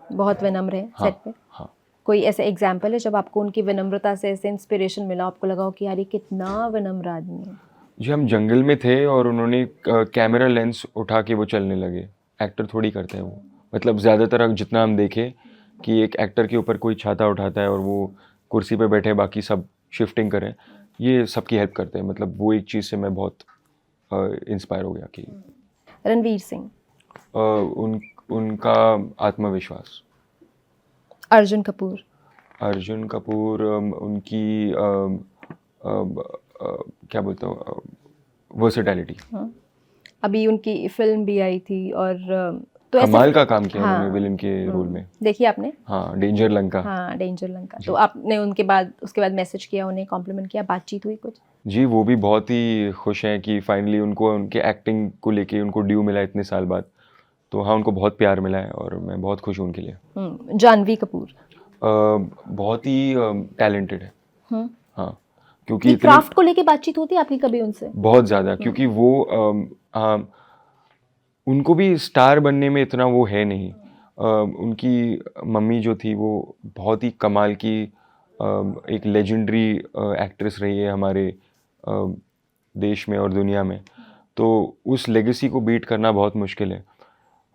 बहुत विनम्र है हाँ, सेट पे। हाँ। कोई ऐसे एग्जाम्पल है जब आपको उनकी विनम्रता से ऐसे इंस्पिरेशन मिला, आपको लगा हो कि यार ये कितना विनम्र आदमी है? जी, हम जंगल में थे और उन्होंने कैमरा लेंस उठा के वो चलने लगे। एक्टर थोड़ी करते हैं वो, मतलब ज़्यादातर जितना हम देखें कि एक एक्टर के ऊपर कोई छाता उठाता है और वो कुर्सी पे बैठे बाकी सब शिफ्टिंग करें, ये सबकी हेल्प करते हैं। मतलब वो एक चीज़ से मैं बहुत इंस्पायर हो गया कि रणवीर सिंह, उनका आत्मविश्वास। अर्जुन कपूर, अर्जुन कपूर, उनकी क्या बोलता हूँ, वर्सेटैलिटी। अभी उनकी फिल्म भी आई थी, और तो ऐसे कमाल का काम किया हाँ, उन्होंने विलन के रोल में। देखिए आपने? हाँ, डेंजर लंका। हाँ, डेंजर लंका। तो आपने उसके बाद मैसेज किया, उन्हें कॉम्प्लीमेंट किया, बातचीत हुई कुछ? जी, वो भी बहुत ही खुश हैं कि फाइनली उनको उनके एक्टिंग को लेके उनको ड्यू मिला इतने साल बाद। तो हाँ, उनको बहुत प्यार मिला है और मैं बहुत खुश हूँ उनके लिए। जानवी कपूर, बहुत ही टैलेंटेड है। हाँ, क्योंकि ये इतनी क्राफ्ट को लेके बातचीत होती है आपकी कभी उनसे? बहुत ज़्यादा, क्योंकि वो उनको भी स्टार बनने में इतना वो है नहीं। उनकी मम्मी जो थी वो बहुत ही कमाल की एक लेजेंडरी एक्ट्रेस रही है हमारे देश में और दुनिया में। तो उस लेगेसी को बीट करना बहुत मुश्किल है।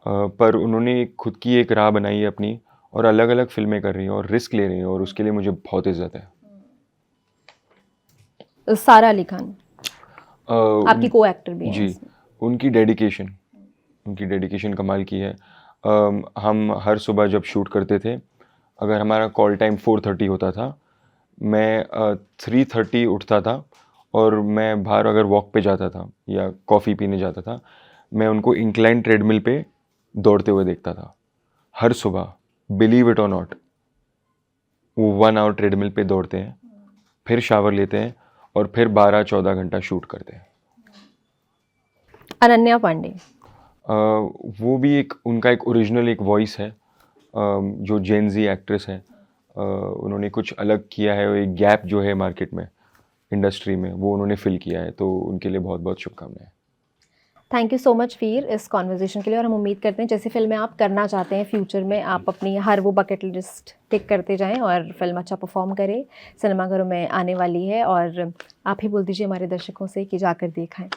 पर उन्होंने खुद की एक राह बनाई है अपनी, और अलग अलग फिल्में कर रही हैं और रिस्क ले रही हैं, और उसके लिए मुझे बहुत इज्जत है। सारा अली खान आपकी उन- को एक्टर भी हैं जी, इसमें। उनकी डेडिकेशन कमाल की है। हम हर सुबह जब शूट करते थे, अगर हमारा कॉल टाइम 4:30 होता था, मैं 3:30 उठता था, और मैं बाहर अगर वॉक पे जाता था या कॉफ़ी पीने जाता था, मैं उनको इंक्लाइन ट्रेडमिल पे दौड़ते हुए देखता था हर सुबह। बिलीव इट और नॉट, वो 1 आवर ट्रेडमिल पे दौड़ते हैं, फिर शावर लेते हैं, और फिर 12-14 घंटा शूट करते हैं। अनन्या पांडे, वो भी उनका एक ओरिजिनल एक वॉइस है, जो जेन ज़ी एक्ट्रेस है। उन्होंने कुछ अलग किया है, एक गैप जो है मार्केट में, इंडस्ट्री में, वो उन्होंने फिल किया है, तो उनके लिए बहुत बहुत शुभकामनाएं। थैंक यू सो मच वीर इस कॉन्वर्जेशन के लिए, और हम उम्मीद करते हैं जैसी फिल्में आप करना चाहते हैं फ्यूचर में, आप अपनी हर वो बकेट लिस्ट टिक करते जाएं और फिल्म अच्छा परफॉर्म करे, सिनेमाघरों में आने वाली है। और आप ही बोल दीजिए हमारे दर्शकों से कि जाकर देखाएं।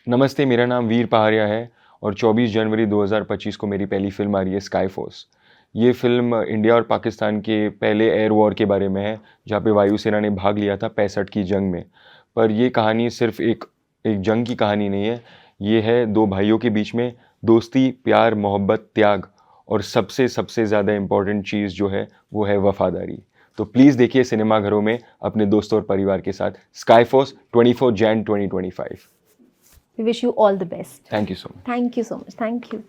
नमस्ते, मेरा नाम वीर पहाड़िया है और 24 जनवरी 2025 को मेरी पहली फिल्म आ रही है स्काई फोर्स। ये फिल्म इंडिया और पाकिस्तान के पहले एयर वॉर के बारे में है, जहाँ पे वायुसेना ने भाग लिया था 65 की जंग में। पर ये कहानी सिर्फ एक जंग की कहानी नहीं है, ये है दो भाइयों के बीच में दोस्ती, प्यार, मोहब्बत, त्याग और सबसे सबसे ज़्यादा इम्पॉर्टेंट चीज़ जो है वो है वफादारी। तो प्लीज़ देखिए सिनेमाघरों में अपने दोस्तों और परिवार के साथ sky force 24 Jan 2025। We wish you all the best. Thank you so much. Thank you so much. Thank you.